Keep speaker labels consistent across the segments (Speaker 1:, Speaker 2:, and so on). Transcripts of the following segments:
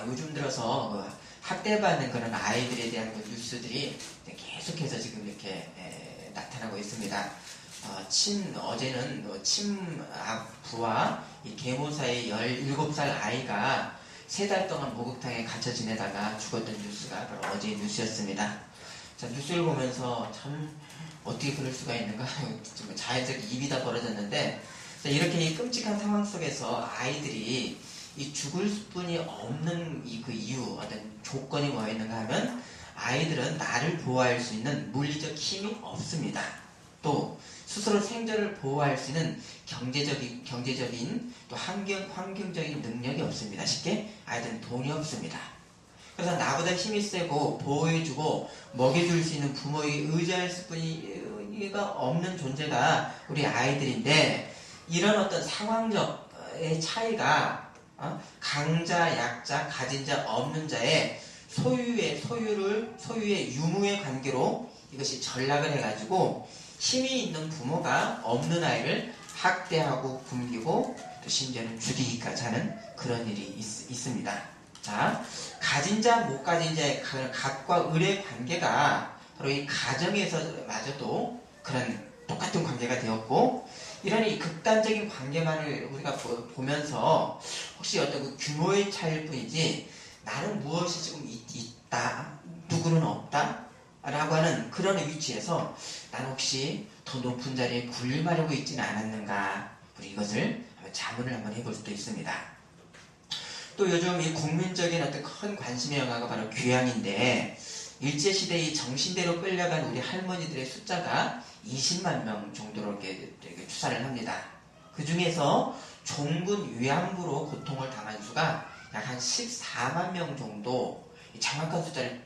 Speaker 1: 요즘 들어서 학대받는 그런 아이들에 대한 그 뉴스들이 계속해서 지금 이렇게 나타나고 있습니다. 어제는 친부와 이 계모 사이 17살 아이가 3달 동안 목욕탕에 갇혀 지내다가 죽었던 뉴스가 바로 어제의 뉴스였습니다. 자, 뉴스를 보면서 참 어떻게 그럴 수가 있는가 자연스럽게 입이 다 벌어졌는데, 자, 이렇게 이 끔찍한 상황 속에서 아이들이 이 죽을 수뿐이 없는 그 이유, 어떤 조건이 뭐였는가 하면 아이들은 나를 보호할 수 있는 물리적 힘이 없습니다. 또 스스로 생존을 보호할 수 있는 경제적인 또 환경적인 능력이 없습니다. 쉽게 아이들은 돈이 없습니다. 그래서 나보다 힘이 세고 보호해주고 먹여줄 수 있는 부모에 의지할 수뿐이가 없는 존재가 우리 아이들인데, 이런 어떤 상황적의 차이가 강자, 약자, 가진 자, 없는 자의 소유의 유무의 관계로 이것이 전락을 해가지고 힘이 있는 부모가 없는 아이를 학대하고 굶기고 또 심지어는 죽이기까지 하는 그런 일이 있습니다. 자, 가진 자, 못 가진 자의 갑과 을의 관계가 바로 이 가정에서마저도 그런 똑같은 관계가 되었고, 이런 이 극단적인 관계만을 우리가 보면서 혹시 어떤 그 규모의 차이일 뿐이지 나는 무엇이 지금 있다, 누구는 없다 라고 하는 그런 위치에서 나는 혹시 더 높은 자리에 군림하려고 있지는 않았는가, 우리 이것을 자문을 한번 해볼 수도 있습니다. 또 요즘 이 국민적인 어떤 큰 관심의 영화가 바로 귀향인데, 일제시대에 이 정신대로 끌려간 우리 할머니들의 숫자가 20만 명 정도로 이렇게 추산을 합니다. 그 중에서 종군 위안부로 고통을 당한 수가 약 한 14만 명 정도, 정확한 숫자를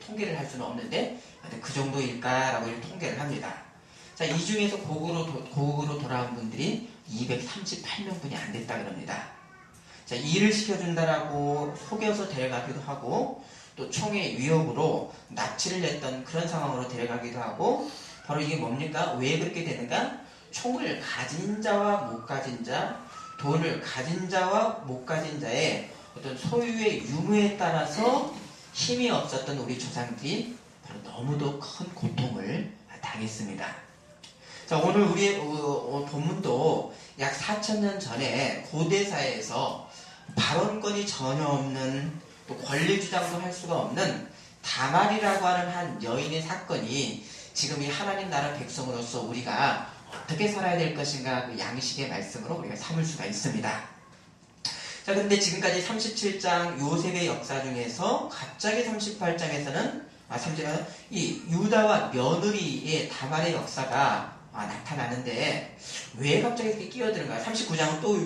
Speaker 1: 통계를 할 수는 없는데 그 정도일까라고 통계를 합니다. 자, 이 중에서 고국으로 돌아온 분들이 238명뿐이 안 됐다 그럽니다. 자, 일을 시켜준다라고 속여서 데려가기도 하고, 또 총의 위협으로 납치를 했던 그런 상황으로 데려가기도 하고, 바로 이게 뭡니까? 왜 그렇게 되는가? 총을 가진 자와 못 가진 자, 돈을 가진 자와 못 가진 자의 어떤 소유의 유무에 따라서 힘이 없었던 우리 조상들이 바로 너무도 큰 고통을 당했습니다. 자, 오늘 우리의 본문도 약 4,000년 전에 고대 사회에서 발언권이 전혀 없는, 또 권리 주장도 할 수가 없는 다말이라고 하는 한 여인의 사건이 지금 이 하나님 나라 백성으로서 우리가 어떻게 살아야 될 것인가, 그 양식의 말씀으로 우리가 삼을 수가 있습니다. 자, 근데 지금까지 37장 요셉의 역사 중에서 갑자기 38장에서는 이 유다와 며느리의 다말의 역사가 나타나는데, 왜 갑자기 이렇게 끼어드는가? 39장은 또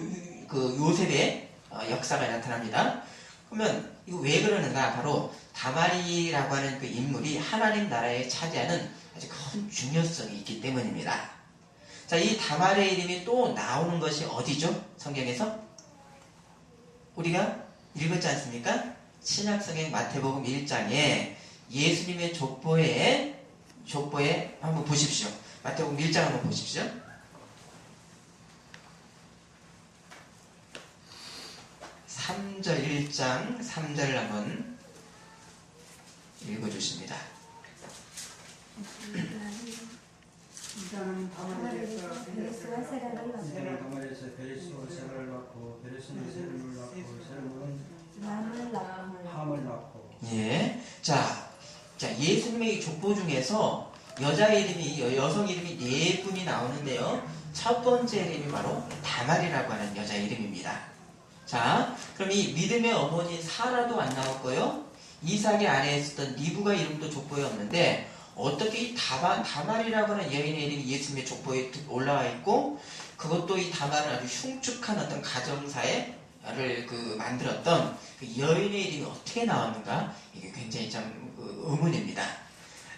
Speaker 1: 그 요셉의 역사가 나타납니다. 그러면 이거 왜 그러는가? 바로 다말이라고 하는 그 인물이 하나님 나라에 차지하는 아주 큰 중요성이 있기 때문입니다. 자, 이 다말의 이름이 또 나오는 것이 어디죠? 성경에서? 우리가 읽었지 않습니까? 신약성경 마태복음 1장에 예수님의 족보에 한번 보십시오. 마태복음 1장 한번 보십시오. (3절) 1장 3절을 한번 읽어주십니다.
Speaker 2: 이자는 다말에서 베레스와 세라를 낳고, 베레스는 세름을 낳고, 세름은 함을 낳고.
Speaker 1: 예. 자, 예수님의 족보 중에서 여성 이름이 4분이 나오는데요. 첫 번째 이름이 바로 다말이라고 하는 여자 이름입니다. 자, 그럼 이 믿음의 어머니 사라도 안 나왔고요. 이삭의 아내에 있었던 리브가 이름도 족보에 없는데, 어떻게 이 다말이라고 하는 여인의 이름이 예수님의 족보에 올라와 있고, 그것도 이 다말은 아주 흉측한 어떤 가정사를 만들었던 그 여인의 이름이 어떻게 나왔는가? 이게 굉장히 참 의문입니다.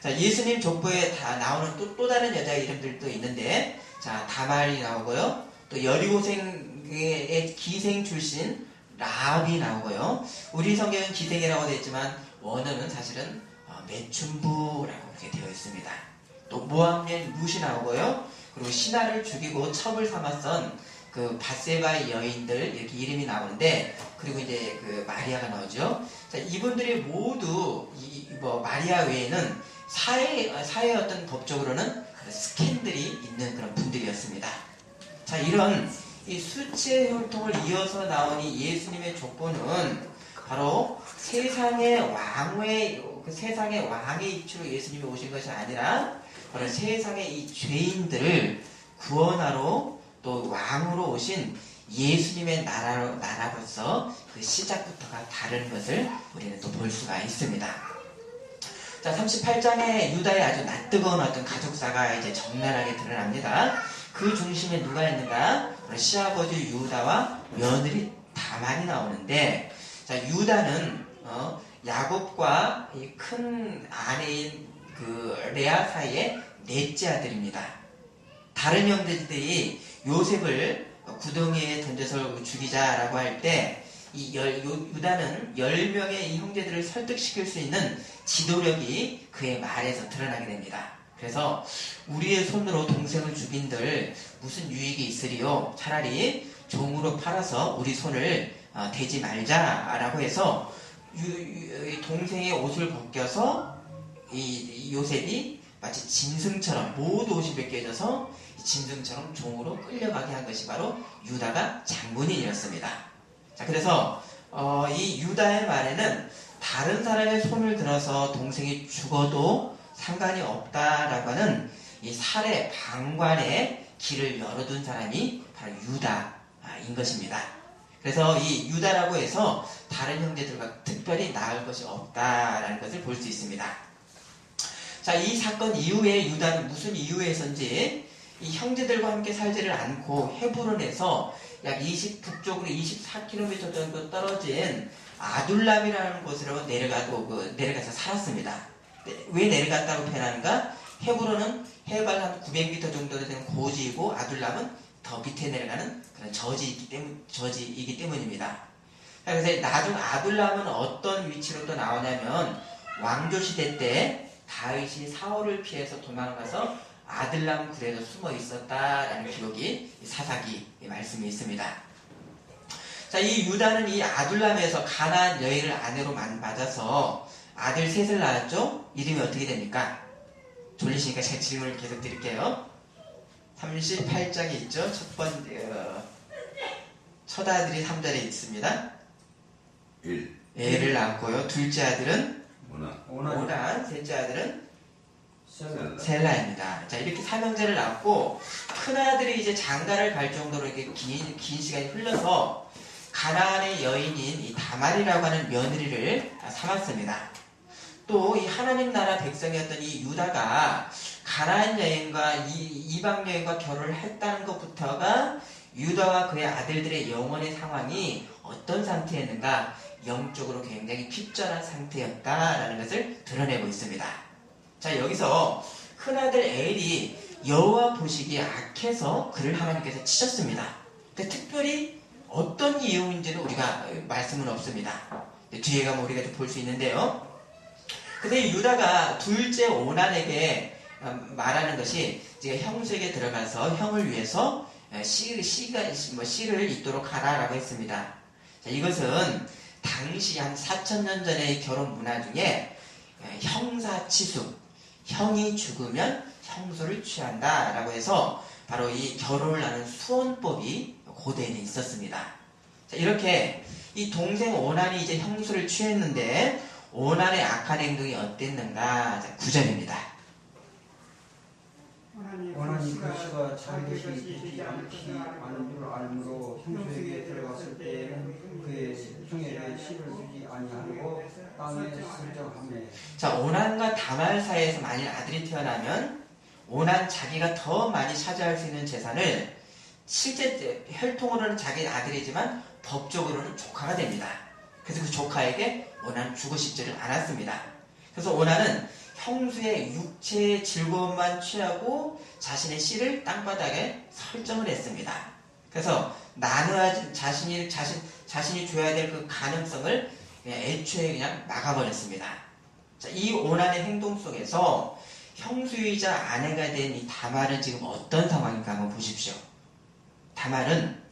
Speaker 1: 자, 예수님 족보에 다 나오는 또 다른 여자 이름들도 있는데, 자, 다말이 나오고요. 또 여리고생의 기생 출신 라합이 나오고요. 우리 성경은 기생이라고 되어 있지만 원어는 사실은 매춘부라고 이렇게 되어 있습니다. 또 모함의 룻이 나오고요. 그리고 신하를 죽이고 첩을 삼았던 그 밧세바의 여인들, 이렇게 이름이 나오는데, 그리고 이제 그 마리아가 나오죠. 자, 이분들이 모두 마리아 외에는 사회 어떤 법적으로는 스캔들이 있는 그런 분들이었습니다. 자, 이런 이 수치의 혈통을 이어서 나온 이 예수님의 족보는 바로 세상의 왕의 이치로 예수님이 오신 것이 아니라 바로 세상의 이 죄인들을 구원하러 또 왕으로 오신 예수님의 나라로서 그 시작부터가 다른 것을 우리는 또 볼 수가 있습니다. 자, 38장에 유다의 아주 낯뜨거운 어떤 가족사가 이제 적나라하게 드러납니다. 그 중심에 누가 있는가? 시아버지 유다와 며느리 다말이 나오는데, 자, 유다는 야곱과 이 큰 아내인 그 레아 사이의 넷째 아들입니다. 다른 형제들이 요셉을 구덩이에 던져서 죽이자라고 할 때 이 유다는 10명의 이 형제들을 설득시킬 수 있는 지도력이 그의 말에서 드러나게 됩니다. 그래서 우리의 손으로 동생을 죽인들 무슨 유익이 있으리요? 차라리 종으로 팔아서 우리 손을 대지 말자라고 해서 동생의 옷을 벗겨서 이 요셉이 마치 짐승처럼 모두 옷이 벗겨져서 짐승처럼 종으로 끌려가게 한 것이 바로 유다가 장본인이었습니다. 자, 그래서 이 유다의 말에는 다른 사람의 손을 들어서 동생이 죽어도 상관이 없다라고 하는 이 살해 방관의 길을 열어둔 사람이 바로 유다인 것입니다. 그래서 이 유다라고 해서 다른 형제들과 특별히 나을 것이 없다라는 것을 볼 수 있습니다. 자, 이 사건 이후에 유다는 무슨 이유에서인지 이 형제들과 함께 살지를 않고 헤브론에서 약 북쪽으로 24km 정도 떨어진 아둘람이라는 곳으로 내려가서 살았습니다. 왜 내려갔다고 표현하는가? 헤브론은 해발 한 900m 정도 되는 고지이고 아둘람은 더 밑에 내려가는 그런 저지이기 때문입니다. 그래서 나중 아둘람은 어떤 위치로 또 나오냐면 왕조 시대 때 다윗이 사울을 피해서 도망가서 아둘람 굴에도 숨어 있었다라는 기록이 사사기 말씀이 있습니다. 자, 이 유다는 이 아둘람에서 가나안 여인을 아내로 맞아서 아들 셋을 낳았죠. 이름이 어떻게 됩니까? 졸리시니까 제가 질문을 계속 드릴게요. 38장에 있죠. 첫 아들이 3절에 있습니다. 애를 낳고요. 둘째 아들은 오난, 셋째 아들은 셀라입니다. 자, 이렇게 삼형제를 낳고 큰 아들이 이제 장가를 갈 정도로 이렇게 긴 시간이 흘러서 가나안의 여인인 이 다말이라고 하는 며느리를 삼았습니다. 또 이 하나님 나라 백성이었던 이 유다가 가나안 여인과 이방 여인과 결혼을 했다는 것부터가 유다와 그의 아들들의 영혼의 상황이 어떤 상태였는가, 영적으로 굉장히 핍절한 상태였다라는 것을 드러내고 있습니다. 자, 여기서 큰아들 엘이 여호와 보시기에 악해서 그를 하나님께서 치셨습니다. 근데 특별히 어떤 이유인지는 우리가 말씀은 없습니다. 뒤에 가면 우리가 볼 수 있는데요. 근데 유다가 둘째 오난에게 말하는 것이 이제 형수에게 들어가서 형을 위해서 씨를 잇도록 하라라고 했습니다. 자, 이것은 당시 한 4,000년 전의 결혼 문화 중에 형사치수, 형이 죽으면 형수를 취한다라고 해서 바로 이 결혼을 하는 수혼법이 고대에는 있었습니다. 자, 이렇게 이 동생 오난이 이제 형수를 취했는데 오난의 악한 행동이 어땠는가? 자, 9절입니다.
Speaker 2: 오난이 글씨가 자기에게 되지 않지 않은 줄 알므로 형수에게 들어갔을 때에는 그의 형에게 씨를 주지 아니하고 땅에 슬쩍하며.
Speaker 1: 자, 오난과 다말 사이에서 만일 아들이 태어나면 오난 자기가 더 많이 차지할 수 있는 재산을 실제 혈통으로는 자기 아들이지만 법적으로는 조카가 됩니다. 그래서 그 조카에게 오난은 주고 싶지를 않았습니다. 그래서 오난은 형수의 육체의 즐거움만 취하고 자신의 씨를 땅바닥에 설정을 했습니다. 그래서 나누어진 자신이 줘야 될 그 가능성을 그냥 애초에 그냥 막아버렸습니다. 자, 이 오난의 행동 속에서 형수이자 아내가 된 이 다말은 지금 어떤 상황인가 한번 보십시오. 다말은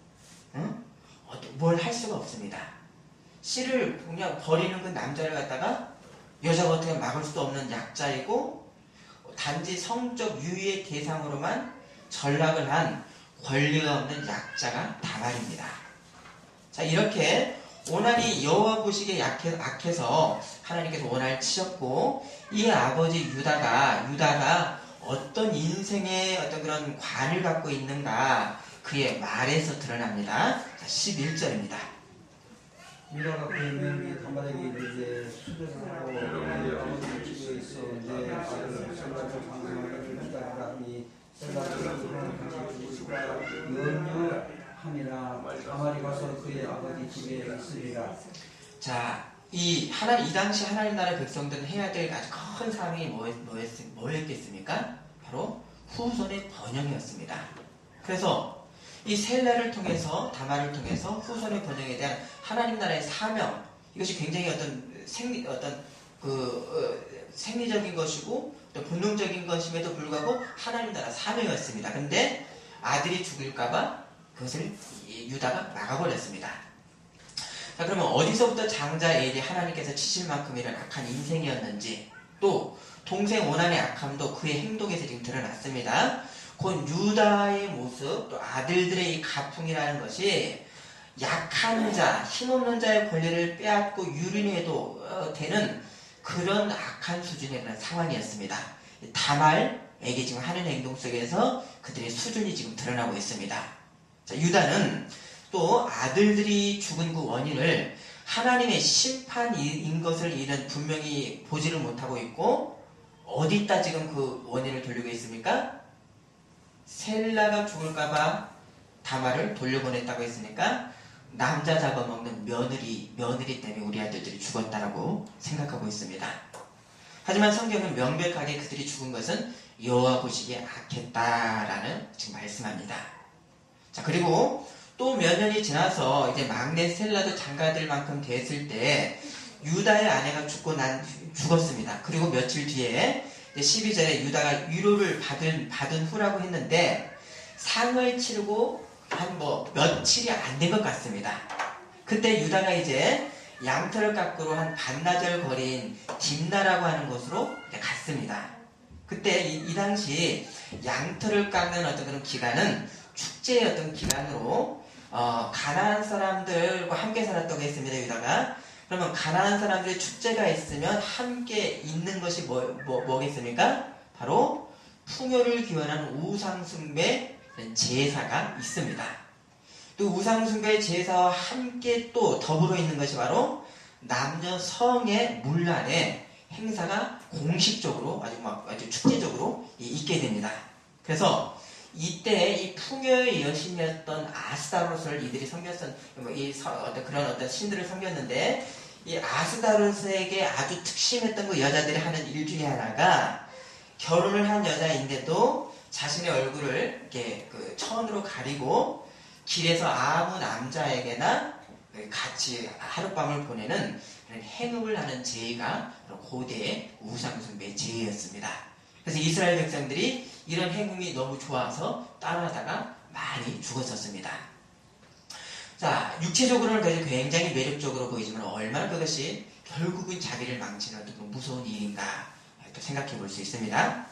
Speaker 1: 뭘 할 수가 없습니다. 씨를 그냥 버리는 그 남자를 갖다가 여자가 어떻게 막을 수 없는 약자이고 단지 성적 유의의 대상으로만 전락을 한 권리가 없는 약자가 다말입니다. 자, 이렇게 오난이 여호와 보시기에 악해서 하나님께서 오난을 치셨고 이 아버지 유다가 어떤 인생의 어떤 그런 관을 갖고 있는가 그의 말에서 드러납니다. 자, 11절입니다.
Speaker 2: 유다가 그의 며느리 다말에게 이르되 수대를 하고 아버지 집에 있어 내 아들 셀라를 방황하기를 기다리라니 셀라를 그런 것이가 연유함이나 다말이 가서 그의 아버지 집에 있으리라.
Speaker 1: 자, 이 당시 하나님 나라 백성들은 해야 될 아주 큰 사명이 뭐였겠습니까? 바로 후손의 번영이었습니다. 그래서 이 셀라를 통해서 다말을 통해서 후손의 번영에 대한 하나님 나라의 사명 이것이 굉장히 생리적인 것이고 또 본능적인 것임에도 불구하고 하나님 나라 사명이었습니다. 그런데 아들이 죽을까봐 그것을 유다가 막아버렸습니다. 자, 그러면 어디서부터 장자 엘이 하나님께서 치실 만큼 이런 악한 인생이었는지 또 동생 오난의 악함도 그의 행동에서 지금 드러났습니다. 곧 유다의 모습 또 아들들의 이 가풍이라는 것이 약한 자, 힘없는 자의 권리를 빼앗고 유린해도 되는 그런 악한 수준의 그런 상황이었습니다. 다말에게 지금 하는 행동 속에서 그들의 수준이 지금 드러나고 있습니다. 자, 유다는 또 아들들이 죽은 그 원인을 하나님의 심판인 것을 이는 분명히 보지를 못하고 있고 어디다 지금 그 원인을 돌리고 있습니까? 셀라가 죽을까봐 다말을 돌려보냈다고 했으니까 남자 잡아먹는 며느리 때문에 우리 아들들이 죽었다라고 생각하고 있습니다. 하지만 성경은 명백하게 그들이 죽은 것은 여호와 보시기에 악했다라는 지금 말씀합니다. 자, 그리고 또 몇 년이 지나서 이제 막내 셀라도 장가들 만큼 됐을 때 유다의 아내가 죽었습니다. 그리고 며칠 뒤에 12절에 유다가 위로를 받은 후라고 했는데 상을 치르고 한 며칠이 안 된 것 같습니다. 그때 유다가 이제 양털을 깎으러 한 반나절 거리인 딥나라고 하는 곳으로 이제 갔습니다. 그때 이 당시 양털을 깎는 어떤 그런 기간은 축제의 어떤 기간으로 가나안 사람들과 함께 살았다고 했습니다. 유다가. 그러면 가나안 사람들의 축제가 있으면 함께 있는 것이 뭐겠습니까? 바로 풍요를 기원하는 우상숭배 제사가 있습니다. 또 우상숭배 제사와 함께 또 더불어 있는 것이 바로 남녀 성의 문란의 행사가 공식적으로 아주 축제적으로 있게 됩니다. 그래서 이때 이 풍요의 여신이었던 아스다롯을 이들이 섬겼던 그런 어떤 신들을 섬겼는데 이 아스다롯에게 아주 특심했던 그 여자들이 하는 일 중에 하나가 결혼을 한 여자인데도 자신의 얼굴을 이렇게 그 천으로 가리고 길에서 아무 남자에게나 같이 하룻밤을 보내는 그런 행음을 하는 제의가 고대의 우상숭배 제의였습니다. 그래서 이스라엘 백성들이 이런 행음이 너무 좋아서 따라하다가 많이 죽었었습니다. 자, 육체적으로는 그것이 굉장히 매력적으로 보이지만 얼마나 그것이 결국은 자기를 망치는 어떤 무서운 일인가 또 생각해 볼 수 있습니다.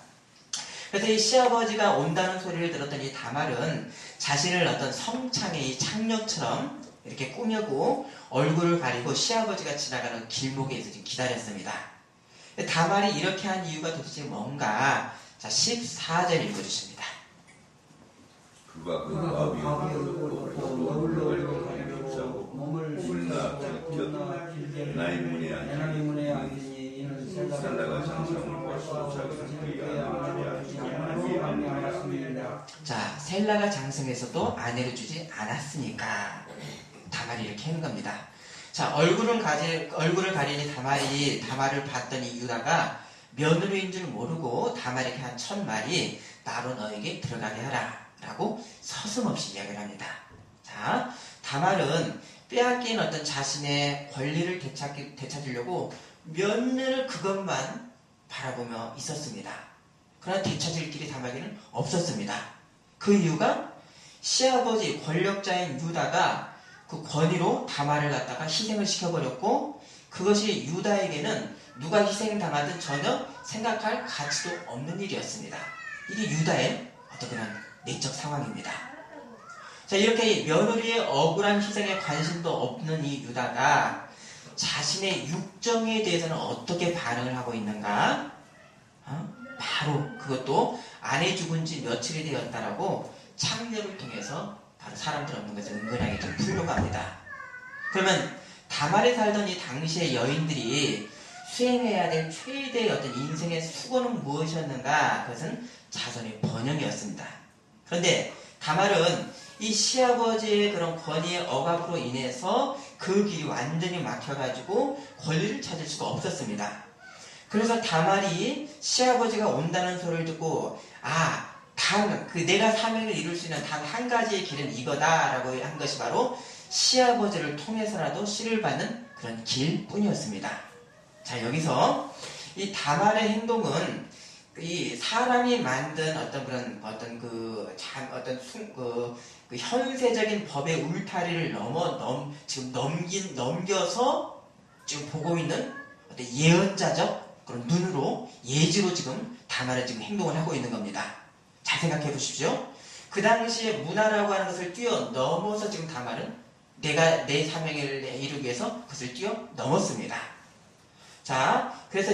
Speaker 1: 그래서 이 시아버지가 온다는 소리를 들었던 이 다말은 자신을 어떤 성창의 이 창녀처럼 이렇게 꾸며고 얼굴을 가리고 시아버지가 지나가는 길목에서 지금 기다렸습니다. 다말이 이렇게 한 이유가 도대체 뭔가? 자, 14절 읽어주십니다.
Speaker 2: 그가 그 아비의 얼굴로 몸을 나의 문에 앉으니 이는 셀라가 장성을 벗고 자기의 아내를 않았습니다.
Speaker 1: 자, 셀라가 장성에서도 아내를 주지 않았으니까 다말이 이렇게 하는 겁니다. 자, 얼굴을 가리니 다말을 봤더니 유다가 며느리인 줄 모르고 다말에게 한 1000마리 나로 너에게 들어가게 하라 라고 서슴없이 이야기를 합니다. 자, 다말은 빼앗긴 어떤 자신의 권리를 되찾으려고 몇 년을 그것만 바라보며 있었습니다. 그러나 되찾을 길이 다말에게는 없었습니다. 그 이유가 시아버지 권력자인 유다가 그 그 권위로 다말을 갖다가 희생을 시켜버렸고, 그것이 유다에게는 누가 희생당하든 전혀 생각할 가치도 없는 일이었습니다. 이게 유다의 어떤 그런 내적 상황입니다. 자, 이렇게 며느리의 억울한 희생에 관심도 없는 이 유다가 자신의 육정에 대해서는 어떻게 반응을 하고 있는가? 바로 그것도 아내 죽은 지 며칠이 되었다라고 창녀를 통해서 바로 사람들 없는 것을 은근하게 좀 풀려고 합니다. 그러면 다말에 살던 이 당시의 여인들이 수행해야 될 최대의 어떤 인생의 수고는 무엇이었는가? 그것은 자손의 번영이었습니다. 그런데 다말은 이 시아버지의 그런 권위의 억압으로 인해서 그 길이 완전히 막혀가지고 권리를 찾을 수가 없었습니다. 그래서 다말이 시아버지가 온다는 소리를 듣고 내가 사명을 이룰 수 있는 단 한 가지의 길은 이거다라고 한 것이 바로 시아버지를 통해서라도 씨를 받는 그런 길뿐이었습니다. 자, 여기서 이 다말의 행동은 이 사람이 만든 그 현세적인 법의 울타리를 넘겨서 지금 보고 있는 어떤 예언자적 그런 눈으로 예지로 지금 다말은 지금 행동을 하고 있는 겁니다. 잘 생각해 보십시오. 그 당시에 문화라고 하는 것을 뛰어넘어서 지금 다말은 내가 내 사명을 이루기 위해서 그것을 뛰어넘었습니다. 자, 그래서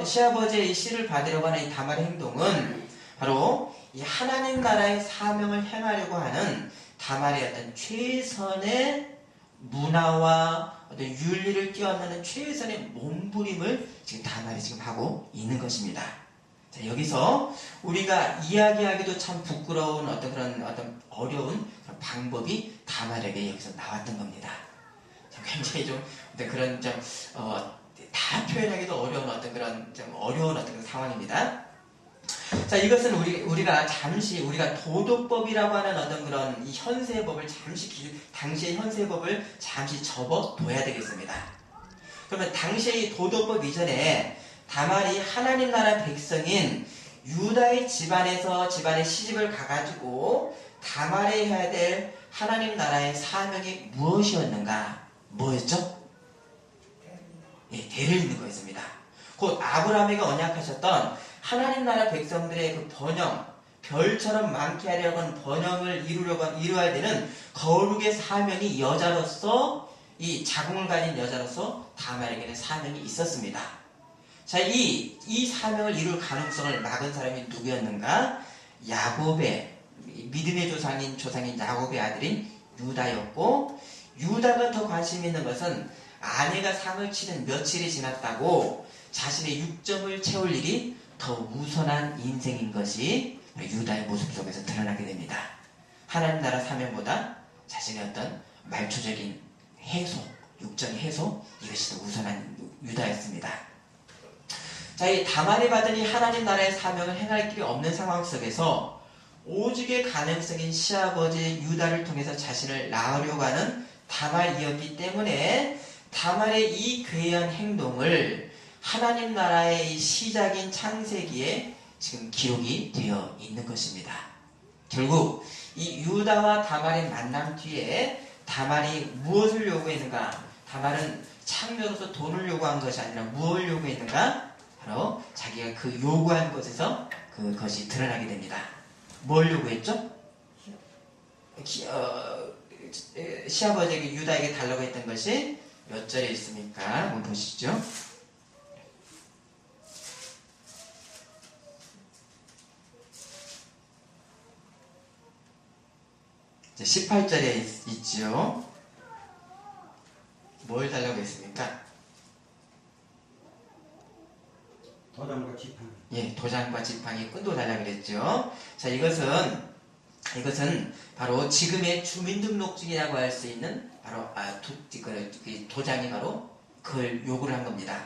Speaker 1: 시아버지의 이 씨를 받으려고 하는 이 다말의 행동은 바로 이 하나님 나라의 사명을 행하려고 하는 다말의 어떤 최선의 문화와 어떤 윤리를 뛰어넘는 최선의 몸부림을 지금 다말이 지금 하고 있는 것입니다. 자, 여기서 우리가 이야기하기도 참 부끄러운 어떤 어려운 그런 방법이 다말에게 여기서 나왔던 겁니다. 굉장히 좀 그런 다 표현하기도 어려운 어떤 그런 상황입니다. 자, 이것은 우리가 도덕법이라고 하는 어떤 그런 이 현세법을 당시의 현세법을 잠시 접어둬야 되겠습니다. 그러면 당시의 이 도덕법 이전에 다말이 하나님 나라 백성인 유다의 집안의 시집을 가가지고 다말이 해야 될 하나님 나라의 사명이 무엇이었는가? 뭐였죠? 대를 잇는 거였습니다. 곧 아브라함에게 언약하셨던 하나님 나라 백성들의 그 번영, 별처럼 많게 하려고 하는 번영을 이루어야 되는 거룩의 사명이 여자로서, 이 자궁을 가진 여자로서 다말에게는 사명이 있었습니다. 자, 이 사명을 이룰 가능성을 막은 사람이 누구였는가? 믿음의 조상인 야곱의 아들인 유다였고, 유다가 더 관심 있는 것은 아내가 상을 치는 며칠이 지났다고 자신의 육정을 채울 일이 더 우선한 인생인 것이 유다의 모습 속에서 드러나게 됩니다. 하나님 나라 사명보다 자신의 어떤 말초적인 육정의 해소, 이것이 더 우선한 유다였습니다. 자, 이 다말이 받은 이 하나님 나라의 사명을 행할 길이 없는 상황 속에서 오직의 가능성인 시아버지 유다를 통해서 자신을 낳으려고 하는 다말이었기 때문에 다말의 이 괴한 행동을 하나님 나라의 시작인 창세기에 지금 기록이 되어 있는 것입니다. 결국 이 유다와 다말의 만남 뒤에 다말이 무엇을 요구했는가? 다말은 창녀로서 돈을 요구한 것이 아니라 무엇을 요구했는가? 바로 자기가 그 요구한 것에서 그것이 드러나게 됩니다. 뭘 요구했죠? 시아버지에게 유다에게 달라고 했던 것이 몇 절에 있습니까? 한번 보시죠. 18절에 있죠. 뭘 달라고 했습니까?
Speaker 2: 도장과 지팡이.
Speaker 1: 예, 도장과 지팡이 끈도 달라고 그랬죠. 자, 이것은 바로 지금의 주민등록증이라고 할 수 있는 바로 도장이 바로 그걸 요구를 한 겁니다.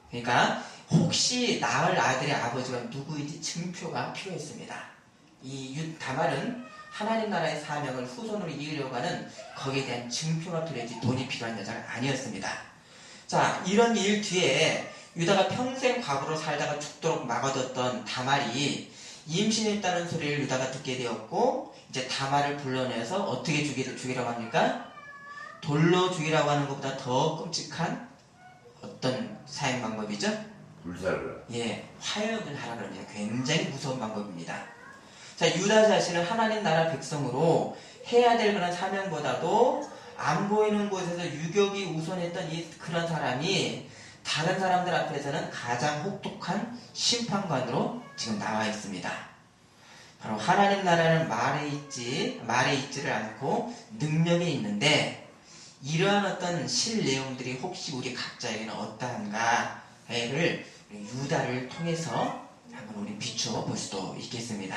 Speaker 1: 그러니까 혹시 낳을 아들의 아버지가 누구인지 증표가 필요했습니다. 이 다말은 하나님 나라의 사명을 후손으로 이으려고 하는 거기에 대한 증표가 필요했지 돈이 필요한 여자가 아니었습니다. 자, 이런 일 뒤에 유다가 평생 과부로 살다가 죽도록 막아뒀던 다말이 임신했다는 소리를 유다가 듣게 되었고, 이제 다말을 불러내서 어떻게 죽이라고 합니까? 돌로 죽이라고 하는 것보다 더 끔찍한 어떤 사형 방법이죠?
Speaker 3: 불살을.
Speaker 1: 예, 화형을 하라 그럽니다. 굉장히 무서운 방법입니다. 자, 유다 자신은 하나님 나라 백성으로 해야 될 그런 사명보다도 안 보이는 곳에서 유격이 우선했던 그런 사람이 다른 사람들 앞에서는 가장 혹독한 심판관으로 지금 나와 있습니다. 바로 하나님 나라는 말에 있지를 않고 능력에 있는데, 이러한 어떤 실 내용들이 혹시 우리 각자에게는 어떠한가를 유다를 통해서 한번 우리 비추어 볼 수도 있겠습니다.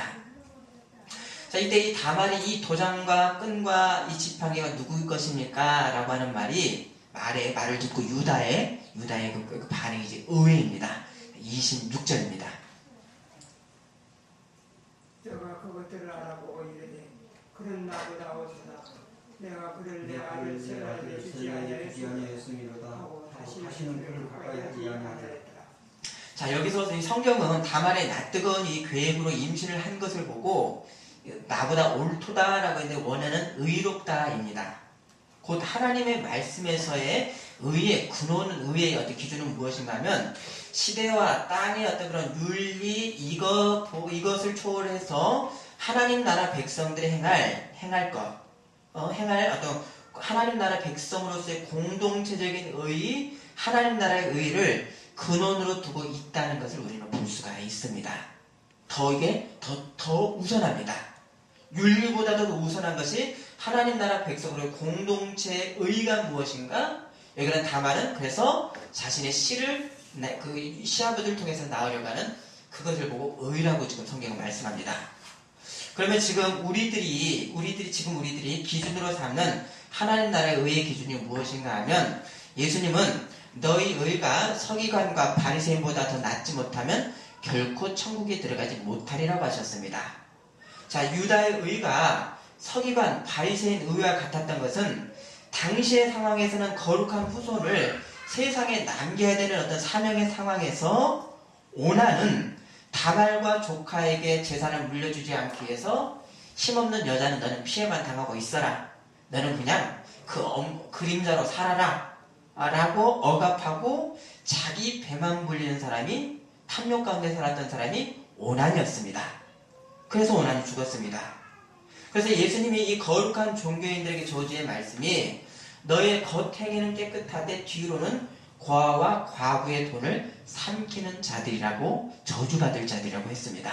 Speaker 1: 자, 이때 이 다말이 이 도장과 끈과 이 지팡이가 누구일 것입니까? 라고 하는 말을 듣고 유다의 그 반응이 이제 의외입니다. 26절입니다.
Speaker 4: 저가 그것들을 알아보고 이르되 그는 나보다 어리다. 내가 그를 내 아들 세라에게 주지 아니하였으리로다 하고 다시는 그를 가까이 하지 아니하였더라.
Speaker 1: 자, 여기서 이 성경은 다말의 낯뜨거운 이 계획으로 임신을 한 것을 보고 나보다 옳도다라고 했는데 원하는 의롭다입니다. 곧 하나님의 말씀에서의 의의 근원은, 의의 어떤 기준은 무엇인가 하면 시대와 땅의 어떤 그런 윤리 이것을 초월해서 하나님 나라 백성들이 행할 어떤 하나님 나라 백성으로서의 공동체적인 의, 하나님 나라의 의를 근원으로 두고 있다는 것을 우리는 볼 수가 있습니다. 이게 더 우선합니다. 윤리보다도 우선한 것이 하나님 나라 백성으로의 공동체의 의가 무엇인가? 여기는 다말은 그래서 자신의 그 시아버지를 통해서 낳으려고 하는 그것을 보고 의라고 지금 성경은 말씀합니다. 그러면 지금 우리들이 기준으로 삼는 하나님 나라의 의의 기준이 무엇인가 하면, 예수님은 너희 의가 서기관과 바리새인보다 더 낫지 못하면 결코 천국에 들어가지 못하리라고 하셨습니다. 자, 유다의 의가 서기관, 바리새인 의와 같았던 것은 당시의 상황에서는 거룩한 후손을 세상에 남겨야 되는 어떤 사명의 상황에서 오나는 다말과 조카에게 재산을 물려주지 않기 위해서 힘없는 여자는 너는 피해만 당하고 있어라. 너는 그냥 그림자로 살아라. 라고 억압하고 자기 배만 불리는 사람이, 탐욕 가운데 살았던 사람이 오난이었습니다. 그래서 오난이 죽었습니다. 그래서 예수님이 이 거룩한 종교인들에게 저주의 말씀이 너의 겉행위는 깨끗하되 뒤로는 고아와 과부의 돈을 삼키는 자들이라고, 저주받을 자들이라고 했습니다.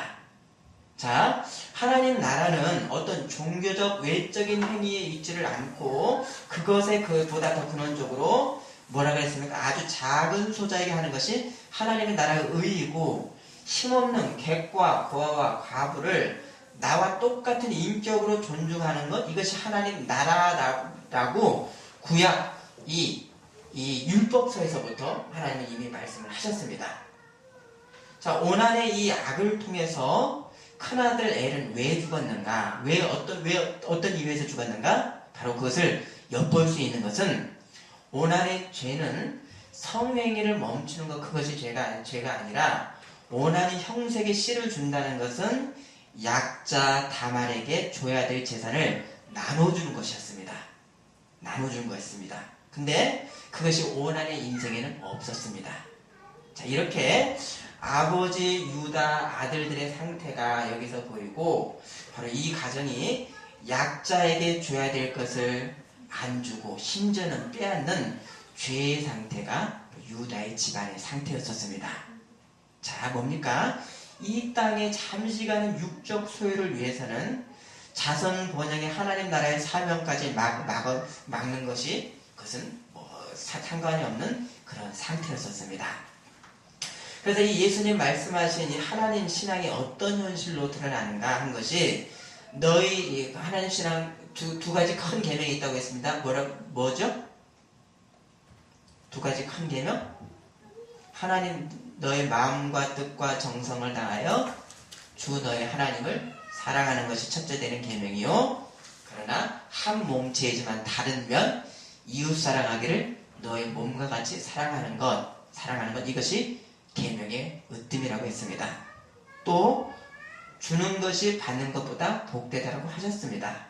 Speaker 1: 자, 하나님 나라는 어떤 종교적 외적인 행위에 있지를 않고 그것에 보다 더 근원적으로 뭐라 그랬습니까? 아주 작은 소자에게 하는 것이 하나님의 나라의 의이고, 힘없는 객과 고아와 과부를 나와 똑같은 인격으로 존중하는 것, 이것이 하나님 나라라고 구약 이 율법서에서부터 하나님은 이미 말씀을 하셨습니다. 자, 오난의 이 악을 통해서 큰아들 엘은 왜 죽었는가? 왜 어떤 이유에서 죽었는가? 바로 그것을 엿볼 수 있는 것은, 오난의 죄는 성행위를 멈추는 것, 그것이 죄가 아니라, 오난이 형색의 씨를 준다는 것은 약자 다말에게 줘야 될 재산을 나눠주는 것이었습니다. 나눠주는 것이었습니다. 근데 그것이 오난의 인생에는 없었습니다. 자, 이렇게 아버지 유다 아들들의 상태가 여기서 보이고, 바로 이 가정이 약자에게 줘야 될 것을 안 주고 심지어는 빼앗는 죄의 상태가 유다의 집안의 상태였었습니다. 자, 뭡니까? 이 땅의 잠시간의 육적 소유를 위해서는 자선 번영의 하나님 나라의 사명까지 막는 것이, 그것은 상관이 없는 그런 상태였었습니다. 그래서 이 예수님 말씀하신 이 하나님 신앙이 어떤 현실로 드러나는가 한 것이, 너희 하나님 신앙 두 가지 큰 계명이 있다고 했습니다. 뭐죠? 두 가지 큰 계명? 하나님 너의 마음과 뜻과 정성을 다하여 주 너의 하나님을 사랑하는 것이 첫째 되는 계명이요. 그러나 한 몸체이지만 다른 면 이웃 사랑하기를 너의 몸과 같이 사랑하는 것 이것이 계명의 으뜸이라고 했습니다. 또 주는 것이 받는 것보다 복되다라고 하셨습니다.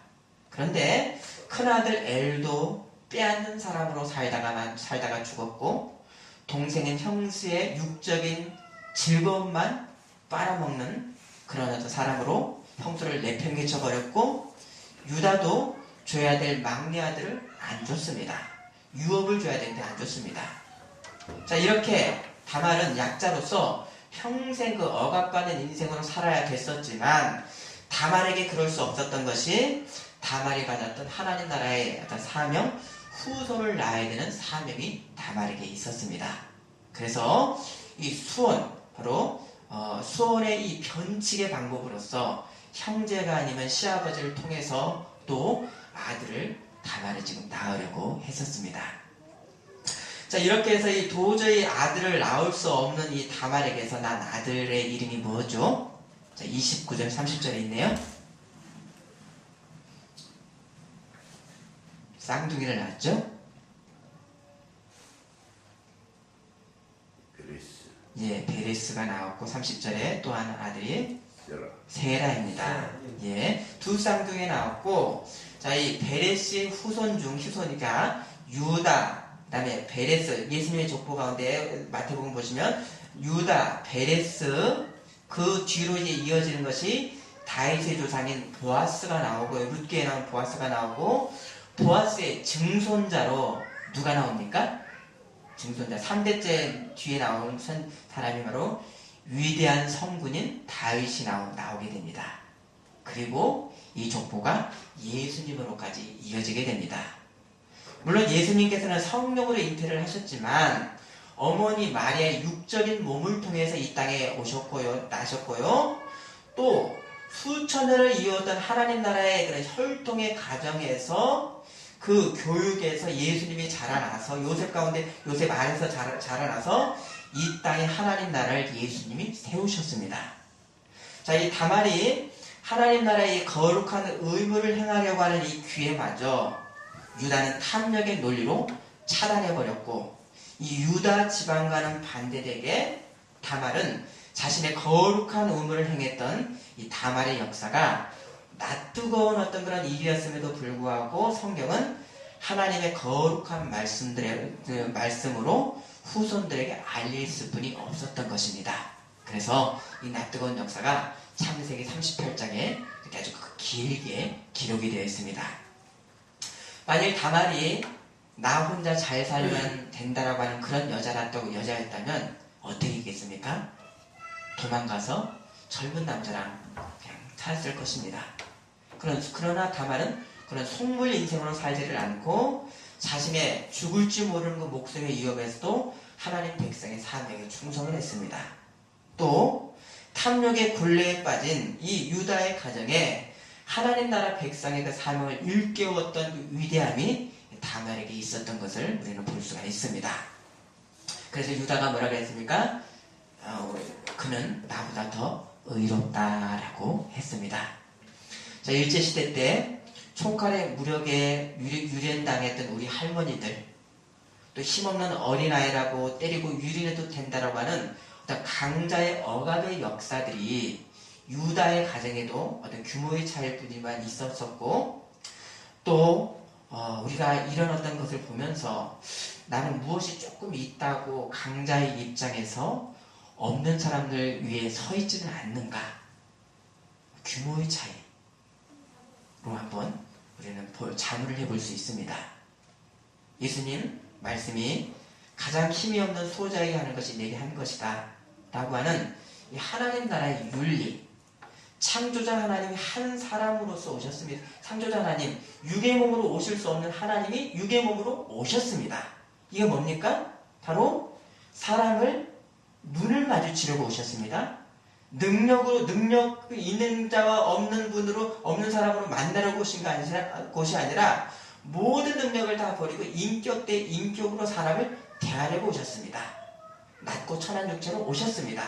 Speaker 1: 그런데 큰아들 엘도 빼앗는 사람으로 살다가 죽었고, 동생은 형수의 육적인 즐거움만 빨아먹는 그런 어떤 사람으로 형수를 내팽개쳐버렸고, 유다도 줘야 될 막내 아들을 안 줬습니다. 유업을 줘야 되는데 안 줬습니다. 자, 이렇게 다말은 약자로서 평생 그 억압받는 인생으로 살아야 됐었지만, 다말에게 그럴 수 없었던 것이 다말이 받았던 하나님 나라의 어떤 사명, 후손을 낳아야 되는 사명이 다말에게 있었습니다. 그래서 이 수혼, 바로 수혼의 이 변칙의 방법으로서 형제가 아니면 시아버지를 통해서 또 아들을 다말을 지금 낳으려고 했었습니다. 자, 이렇게 해서 이 도저히 아들을 낳을 수 없는 이 다말에게서 난 아들의 이름이 뭐죠? 자, 29절 30절에 있네요. 쌍둥이를 낳았죠? 예, 베레스가 나왔고 30절에 또 하나 아들이 세라입니다. 예, 두 쌍둥이 나왔고, 자, 이 베레스의 후손이니까 유다, 그 다음에 베레스, 예수님의 족보 가운데 마태복음 보시면 유다, 베레스, 그 뒤로 이제 이어지는 것이 다윗의 조상인 보아스가 나오고, 룻기에 나온 보아스가 나오고, 보아스의 증손자로 누가 나옵니까? 증손자 3대째 뒤에 나오는 사람이 바로 위대한 성군인 다윗이 나오게 됩니다. 그리고 이 족보가 예수님으로까지 이어지게 됩니다. 물론 예수님께서는 성령으로 잉태를 하셨지만 어머니 마리아의 육적인 몸을 통해서 이 땅에 오셨고요, 나셨고요, 또 수천 년을 이어오던 하나님 나라의 그런 혈통의 가정에서 그 교육에서 예수님이 자라나서 요셉 안에서 자라나서 이 땅에 하나님 나라를 예수님이 세우셨습니다. 자, 이 다말이 하나님 나라의 거룩한 의무를 행하려고 하는 이 기회마저 유다는 탐욕의 논리로 차단해버렸고, 이 유다 지방과는 반대되게 다말은 자신의 거룩한 의무를 행했던 이 다말의 역사가 낯뜨거운 어떤 그런 일이었음에도 불구하고 성경은 하나님의 거룩한 말씀으로 후손들에게 알릴 수뿐이 없었던 것입니다. 그래서 이 낯뜨거운 역사가 창세기 38장에 이렇게 아주 길게 기록이 되어 있습니다. 만일 다말이 나 혼자 잘 살면 된다라고 하는 그런 여자였다면 어떻게 했겠습니까? 도망가서 젊은 남자랑 그냥 살았을 것입니다. 그러나 다말은 그런 속물 인생으로 살지를 않고 자신의 죽을지 모르는 그 목숨의 위협에서도 하나님 백성의 사명에 충성을 했습니다. 또 탐욕의 굴레에 빠진 이 유다의 가정에 하나님 나라 백성의 그 사명을 일깨웠던 그 위대함이 다말에게 있었던 것을 우리는 볼 수가 있습니다. 그래서 유다가 뭐라고 했습니까? 그는 나보다 더 의롭다라고 했습니다. 자, 일제시대 때 총칼의 무력에 유련당했던 우리 할머니들, 또 힘없는 어린아이라고 때리고 유린해도 된다라고 하는 어떤 강자의 억압의 역사들이 유다의 가정에도 어떤 규모의 차이일 뿐이만 있었었고, 또 우리가 이런 어떤 것을 보면서 나는 무엇이 조금 있다고 강자의 입장에서 없는 사람들 위에 서 있지는 않는가? 규모의 차이로 한번 우리는 자문을 해볼 수 있습니다. 예수님 말씀이 가장 힘이 없는 소자에게 하는 것이 내게 한 것이다 라고 하는 이 하나님 나라의 윤리, 창조자 하나님이 한 사람으로서 오셨습니다. 창조자 하나님, 육의 몸으로 오실 수 없는 하나님이 육의 몸으로 오셨습니다. 이게 뭡니까? 바로 사람을 눈을 마주치려고 오셨습니다. 능력 있는 자와 없는 사람으로 만나려고 오신 것이 아니라 모든 능력을 다 버리고 인격 대 인격으로 사람을 대하려고 오셨습니다. 낮고 천한 육체로 오셨습니다.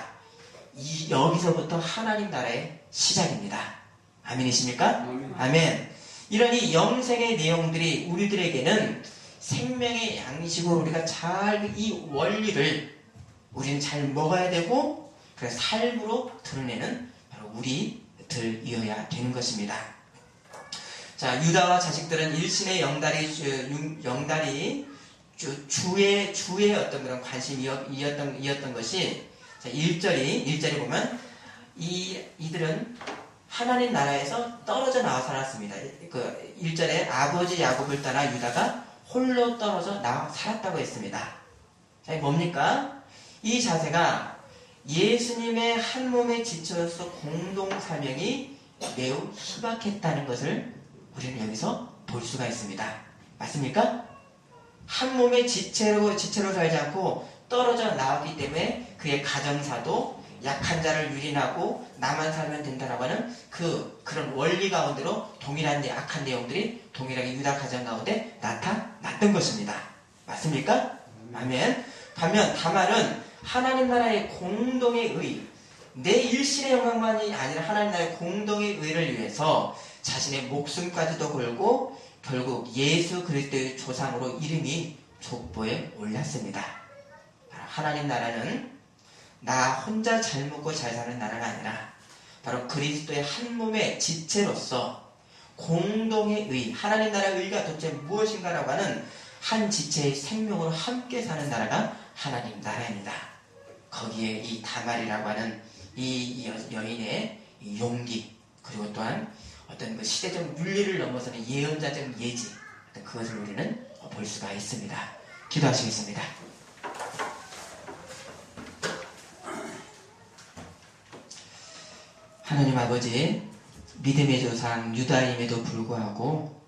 Speaker 1: 여기서부터 하나님 나라의 시작입니다. 아멘이십니까? 아멘. 이런 이 영생의 내용들이 우리들에게는 생명의 양식으로 우리가 잘 이 원리를 우리는 잘 먹어야 되고, 그래서 삶으로 드러내는 바로 우리들이어야 되는 것입니다. 자, 유다와 자식들은 일신의 영달이 주의 어떤 그런 관심이었던 것이, 자, 1절이 보면 이들은 하나님 나라에서 떨어져 나와 살았습니다. 그 1절에 아버지 야곱을 따라 유다가 홀로 떨어져 나와 살았다고 했습니다. 자, 뭡니까? 이 자세가 예수님의 한 몸의 지체로서 공동 사명이 매우 희박했다는 것을 우리는 여기서 볼 수가 있습니다. 맞습니까? 한 몸의 지체로 살지 않고 떨어져 나왔기 때문에 그의 가정사도 약한 자를 유린하고 나만 살면 된다라고 하는 그런 원리 가운데로 동일한 악한 내용들이 동일하게 유다 가정 가운데 나타났던 것입니다. 맞습니까? 아멘. 반면 다말은 하나님 나라의 공동의 의, 내 일신의 영광만이 아니라 하나님 나라의 공동의 의를 위해서 자신의 목숨까지도 걸고 결국 예수 그리스도의 조상으로 이름이 족보에 올랐습니다. 하나님 나라는 나 혼자 잘 먹고 잘 사는 나라가 아니라 바로 그리스도의 한 몸의 지체로서 공동의 의, 하나님 나라의 의가 도대체 무엇인가라고 하는 한 지체의 생명으로 함께 사는 나라가 하나님 나라입니다. 거기에 이 다말이라고 하는 이 여인의 이 용기, 그리고 또한 어떤 그 시대적 윤리를 넘어서는 예언자적 예지, 그것을 우리는 볼 수가 있습니다. 기도하시겠습니다. 하나님 아버지, 믿음의 조상 유다임에도 불구하고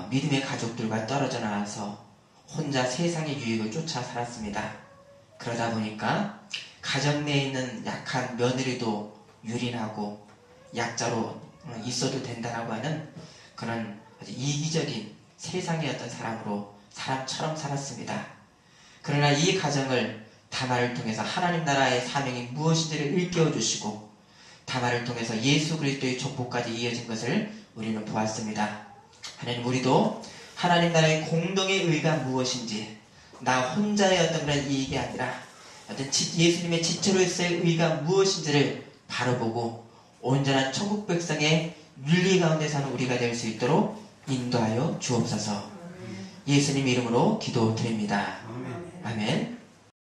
Speaker 1: 믿음의 가족들과 떨어져 나와서 혼자 세상의 유익을 쫓아 살았습니다. 그러다 보니까 가정 내에 있는 약한 며느리도 유린하고 약자로 있어도 된다라고 하는 그런 아주 이기적인 세상의 어떤 사람처럼 살았습니다. 그러나 이 가정을 다말을 통해서 하나님 나라의 사명이 무엇인지를 일깨워 주시고 다말을 통해서 예수 그리스도의 족보까지 이어진 것을 우리는 보았습니다. 하나님, 우리도 하나님 나라의 공동의 의가 무엇인지, 나 혼자의 어떤 그런 이익이 아니라 어떤 예수님의 지체로서의 의가 무엇인지를 바로 보고 온전한 천국 백성의 윤리 가운데 사는 우리가 될 수 있도록 인도하여 주옵소서. 예수님 이름으로 기도드립니다. 아멘.